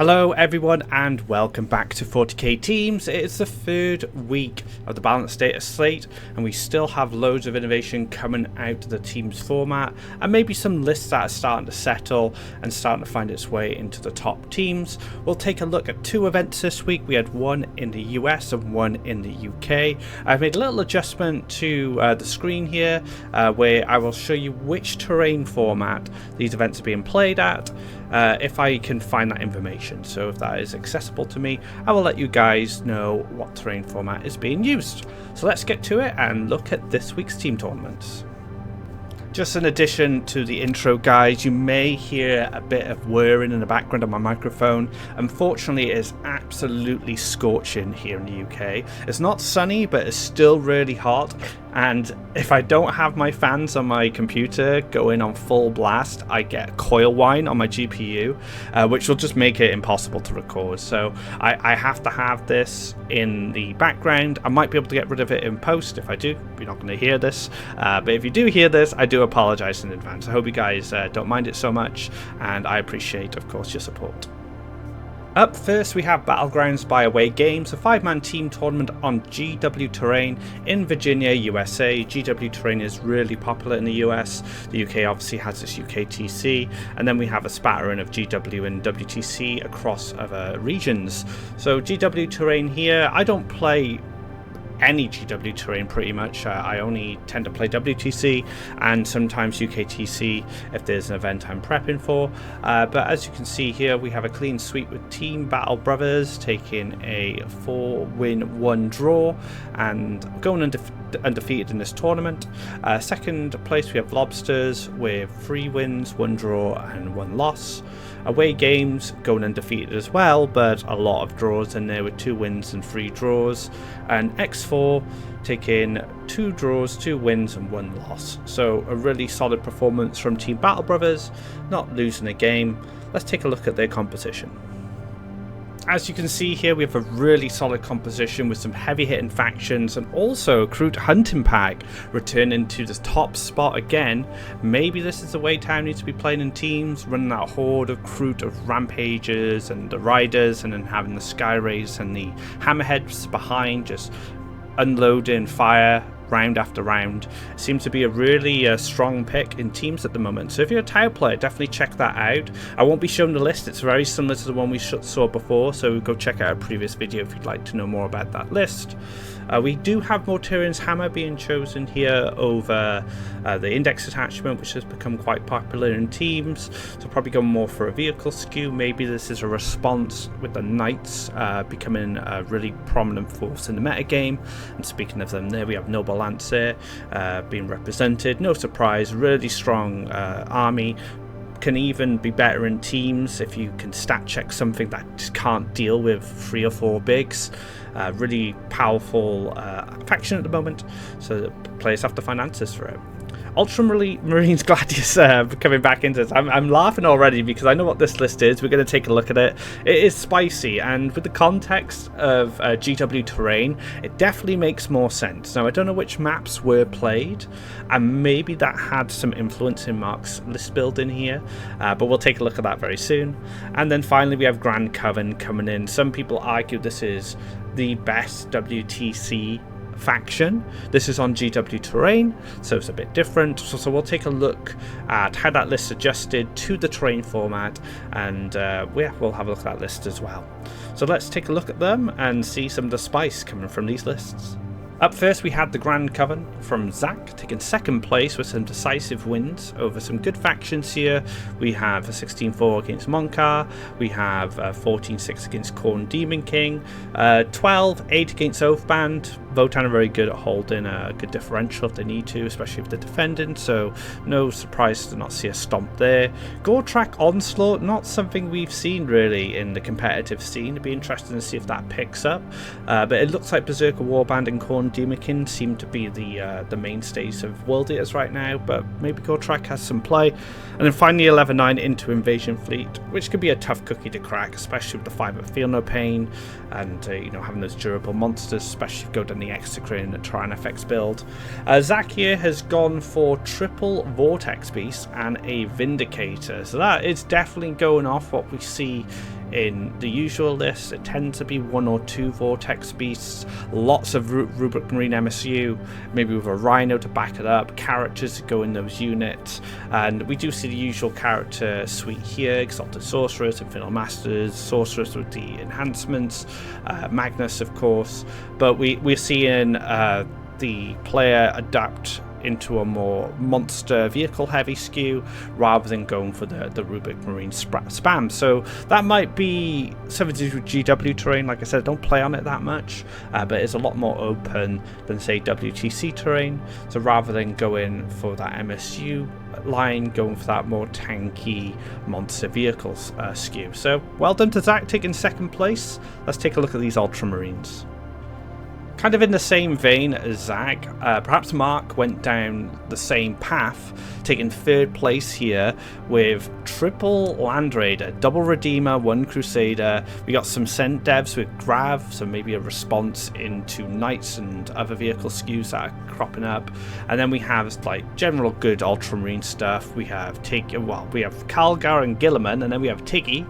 Hello everyone and welcome back to 40k Teams. It's the third week of the balanced data slate and we still have loads of innovation coming out of the Teams format and maybe some lists that are starting to settle and starting to find its way into the top teams. We'll take a look at two events this week. We had one in the US and one in the UK. I've made a little adjustment to the screen here where I will show you which terrain format these events are being played at. If I can find that information. So if that is accessible to me, I will let you guys know what terrain format is being used. So let's get to it and look at this week's team tournaments. Just in addition to the intro, guys, you may hear a bit of whirring in the background of my microphone. Unfortunately, it's absolutely scorching here in the UK. It's not sunny, but it's still really hot. And if I don't have my fans on my computer going on full blast, I get coil whine on my GPU, which will just make it impossible to record. So I have to have this in the background. I might be able to get rid of it in post. If I do, you're not going to hear this. But if you do hear this, I do apologize in advance. I hope you guys don't mind it so much, and I appreciate, of course, your support. Up first, we have Battlegrounds by Away Games, a 5-man team tournament on GW terrain in Virginia, USA. GW terrain is really popular in the US. The UK obviously has its UKTC, and then we have a spattering of GW and WTC across other regions. So GW terrain here, I don't play any GW terrain pretty much. I only tend to play WTC and sometimes UKTC if there's an event I'm prepping for. But as you can see here, we have a clean sweep with Team Battle Brothers taking a 4-win, 1-draw and going undefeated in this tournament. Second place, we have Lobsters with 3 wins, 1 draw and 1 loss. Away Games going undefeated as well, but a lot of draws in there with 2 wins and 3 draws. And X4 taking 2 draws, 2 wins and 1 loss. So a really solid performance from Team Battle Brothers, not losing a game. Let's take a look at their composition. As you can see here, we have a really solid composition with some heavy hitting factions and also a Kroot hunting pack returning to the top spot again. Maybe this is the way Town needs to be playing in teams, running that horde of Kroot of Rampagers and the Riders, and then having the Skyrays and the Hammerheads behind just unloading fire round after round. It seems to be a really strong pick in teams at the moment. So if you're a Tau player, definitely check that out. I won't be showing the list. It's very similar to the one we saw before, so go check out a previous video if you'd like to know more about that list. We do have Mortarian's Hammer being chosen here over the Index attachment, which has become quite popular in teams. So probably going more for a vehicle skew. Maybe this is a response with the Knights becoming a really prominent force in the metagame. And speaking of them, there we have Noble Lancer being represented. No surprise, really strong army. Can even be better in teams if you can stat check something that just can't deal with 3 or 4 bigs. Really powerful faction at the moment, so the players have to find answers for it. Ultramarines Gladius coming back into this. I'm laughing already because I know what this list is. We're going to take a look at it. It is spicy, and with the context of GW terrain, it definitely makes more sense. Now, I don't know which maps were played, and maybe that had some influence in Mark's list build in here, but we'll take a look at that very soon. And then finally, we have Grand Coven coming in. Some people argue this is the best WTC faction. This is on GW terrain, so it's a bit different. So we'll take a look at how that list adjusted to the terrain format, and we'll have a look at that list as well. So let's take a look at them and see some of the spice coming from these lists. Up first, we had the Grand Coven from Zach, taking second place with some decisive wins over some good factions here. We have a 16-4 against Monkar, we have a 14-6 against Khorne Demon King, 12-8 against Oathband. Votan are very good at holding a good differential if they need to, especially if they're defending, so no surprise to not see a stomp there. Goretrack Onslaught, not something we've seen really in the competitive scene. It'd be interesting to see if that picks up, but it looks like Berserker Warband and Khorne Demonkin seem to be the mainstays of World Eaters right now, but maybe Goretrack has some play. And then finally 11-9 into Invasion Fleet, which could be a tough cookie to crack, especially with the 5 at Feel No Pain and having those durable monsters, especially if you go down the Execrin and try an FX build. Zach here has gone for triple Vortex Beast and a Vindicator, so that is definitely going off what we see in the usual list, it tends to be 1 or 2 Vortex Beasts, lots of Rubric Marine MSU, maybe with a Rhino to back it up, characters to go in those units, and we do see the usual character suite here: Exalted Sorcerers, Infernal Masters, Sorcerers with the enhancements, Magnus of course, but we're seeing the player adapt into a more monster vehicle heavy skew rather than going for the Rubric Marine spam. So that might be something to do with GW terrain. Like I said, I don't play on it that much, but it's a lot more open than say WTC terrain. So rather than going for that MSU line, going for that more tanky monster vehicles skew. So well done to Zach taking second place. Let's take a look at these Ultramarines. Kind of in the same vein as Zach, perhaps Mark went down the same path, taking third place here with triple Land Raider, double Redeemer, 1 Crusader. We got some Scent Devs with Grav, so maybe a response into Knights and other vehicle skews that are cropping up. And then we have like general good Ultramarine stuff. We have we have Calgar and Gilliman, and then we have Tiggy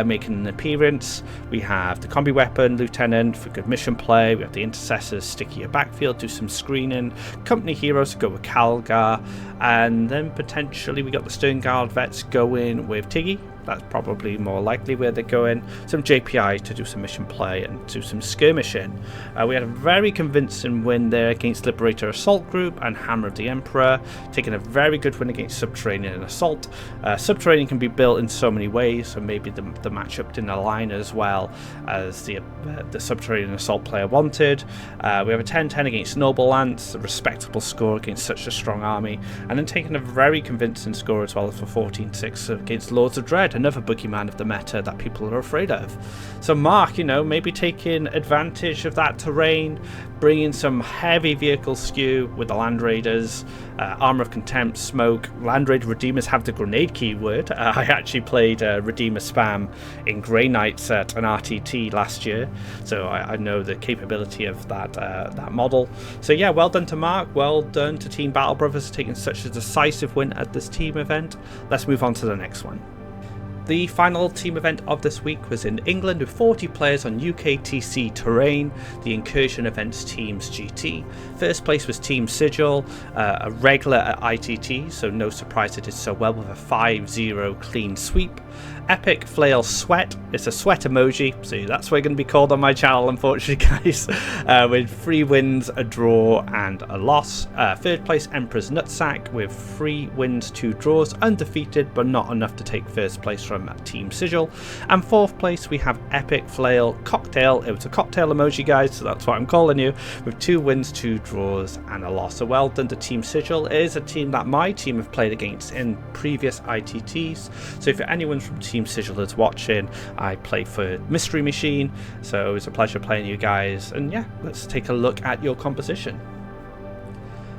making an appearance. We have the Combi Weapon Lieutenant for good mission play. We have the Intercessors stick your backfield, do some screening. Company Heroes to go with Calgar, and then potentially we got the Stern Guard Vets going with Tiggy. That's probably more likely where they're going. Some JPI to do some mission play and do some skirmishing. We had a very convincing win there against Liberator Assault Group and Hammer of the Emperor, taking a very good win against Subterranean and Assault. Subterranean can be built in so many ways, so maybe the matchup didn't align as well as the Subterranean Assault player wanted. We have a 10-10 against Noble Lance, a respectable score against such a strong army, and then taking a very convincing score as well for 14-6 against Lords of Dread, another boogeyman of the meta that people are afraid of. So Mark, maybe taking advantage of that terrain, bringing some heavy vehicle skew with the Land Raiders, Armor of Contempt, Smoke. Land Raider Redeemers have the grenade keyword. I actually played Redeemer spam in Grey Knights at an RTT last year, so I know the capability of that model. So yeah, well done to Mark, well done to Team Battle Brothers for taking such a decisive win at this team event. Let's move on to the next one. The final team event of this week was in England with 40 players on UKTC terrain, the Incursion Events Teams GT. First place was Team Sigil, a regular at ITT, so no surprise it did so well with a 5-0 clean sweep. Epic Flail Sweat, it's a sweat emoji, so that's what it's going to be called on my channel, unfortunately, guys, with 3 wins, a draw and a loss. Third place Emperor's Nutsack with 3 wins, 2 draws, undefeated but not enough to take first place from Team Sigil. And fourth place we have Epic Flail Cocktail. It was a cocktail emoji, guys, so that's what I'm calling you, with 2 wins, 2 draws and a loss. So well done to Team Sigil. It is a team that my team have played against in previous ITTs, so if anyone from Team Sigil is watching, I play for Mystery Machine, so it's a pleasure playing you guys. And yeah, let's take a look at your composition.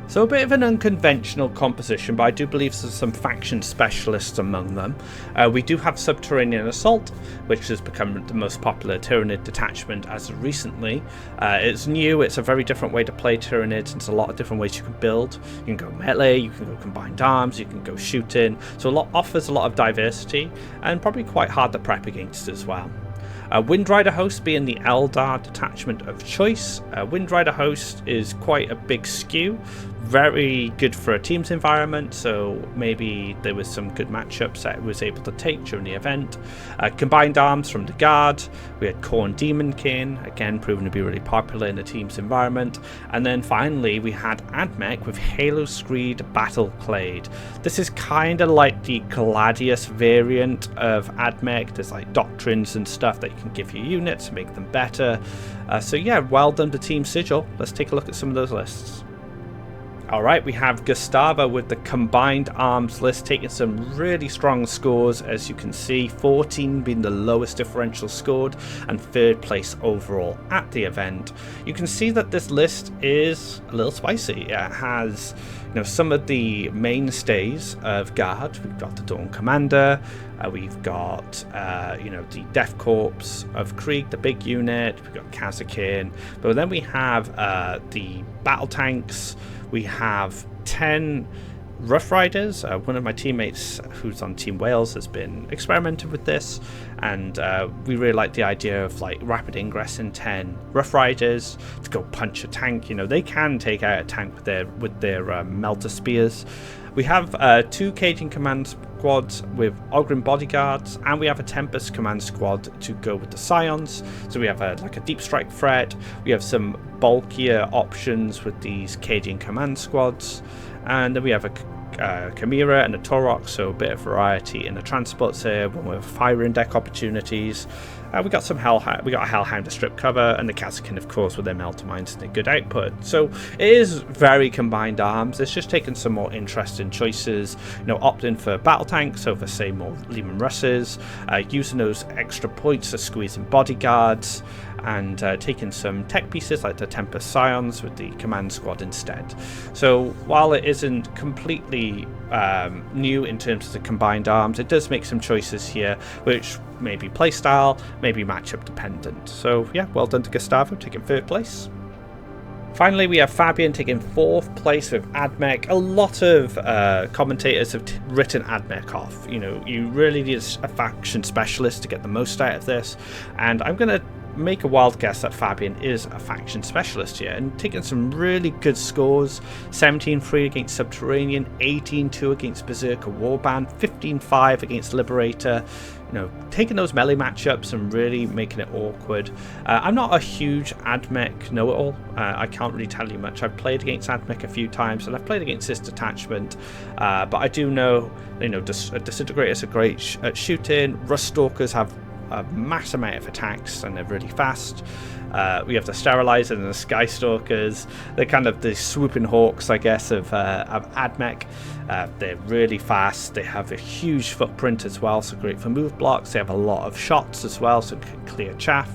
So a bit of an unconventional composition, but I do believe there's some faction specialists among them. We do have Subterranean Assault, which has become the most popular Tyranid detachment as of recently. It's new, it's a very different way to play Tyranids, and there's a lot of different ways you can build. You can go melee, you can go combined arms, you can go shooting, so offers a lot of diversity, and probably quite hard to prep against as well. Windrider Host being the Eldar detachment of choice. Windrider Host is quite a big skew, very good for a team's environment, so maybe there was some good matchups that it was able to take during the event. Combined arms from the Guard, we had Khorne Demonkin, again proven to be really popular in the team's environment. And then finally we had Admech with Halo Screed Battleclade. This is kind of like the Gladius variant of Admech. There's like doctrines and stuff that you can give your units to make them better. So yeah, well done to Team Sigil. Let's take a look at some of those lists. Alright, we have Gustavo with the combined arms list taking some really strong scores, as you can see, 14 being the lowest differential scored and third place overall at the event. You can see that this list is a little spicy. It has some of the mainstays of Guard. We've got the Dawn Commander, we've got the Death Corps of Krieg, the big unit, we've got Kazakin, but then we have the battle tanks. We have 10 Rough Riders. One of my teammates who's on Team Wales has been experimenting with this, and we really like the idea of like rapid ingress in 10 Rough Riders to go punch a tank. You know, they can take out a tank with their melter spears. We have 2 Cajun command squads with Ogren bodyguards, and we have a Tempest command squad to go with the Scions. So we have like a deep strike threat. We have some bulkier options with these Cajun command squads, and then we have a Chimera and a Torok, so a bit of variety in the transports here. With firing deck opportunities, we got some we got a Hellhound to strip cover, and the Kazakin, of course, with their melter mines and a good output. So it is very combined arms. It's just taking some more interesting choices. You know, opting for battle tanks over, say, more Lehman Russes, using those extra points to squeeze in bodyguards, and taking some tech pieces like the Tempest Scions with the command squad instead. So while it isn't completely new in terms of the combined arms, it does make some choices here which may be playstyle, maybe matchup dependent. So yeah, well done to Gustavo taking 3rd place. Finally, we have Fabian taking 4th place with Admech. A lot of commentators have written Admech off. You know, you really need a faction specialist to get the most out of this, and I'm going to make a wild guess that Fabian is a faction specialist here and taking some really good scores. 17-3 against Subterranean, 18-2 against Berserker Warband, 15-5 against Liberator. You know, taking those melee matchups and really making it awkward. I'm not a huge Admech know-it-all. I can't really tell you much. I've played against Admech a few times, and I've played against this detachment, but I do know, you know, Disintegrators are great at shooting. Rust Stalkers have a mass amount of attacks, and they're really fast. We have the Sterilizers and the Sky Stalkers. They're kind of the swooping hawks, I guess, of Admech. They're really fast. They have a huge footprint as well, so great for move blocks. They have a lot of shots as well, so can clear chaff.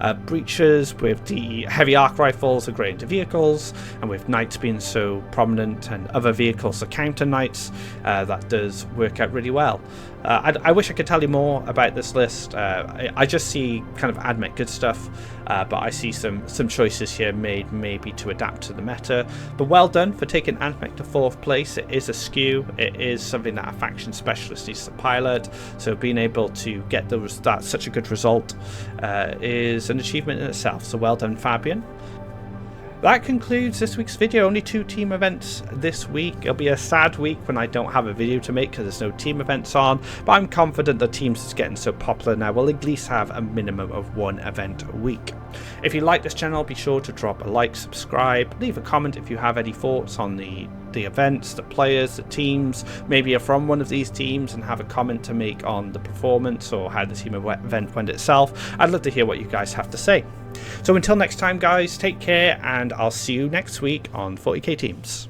Breachers with the heavy arc rifles are great into vehicles, and with knights being so prominent and other vehicles to counter knights, that does work out really well. I wish I could tell you more about this list. I just see kind of Admech good stuff, but I see some choices here made maybe to adapt to the meta. But well done for taking Admech to 4th place. It is a skew. It is something that a faction specialist needs to pilot. So being able to get such a good result is an achievement in itself. So well done, Fabian. That concludes this week's video. Only 2 team events this week. It'll be a sad week when I don't have a video to make because there's no team events on, but I'm confident the teams is getting so popular now we'll at least have a minimum of 1 event a week. If you like this channel, be sure to drop a like, subscribe, leave a comment if you have any thoughts on the events, the players, the teams. Maybe you're from one of these teams and have a comment to make on the performance or how the team event went itself. I'd love to hear what you guys have to say. So until next time, guys, take care, and I'll see you next week on 40k Teams.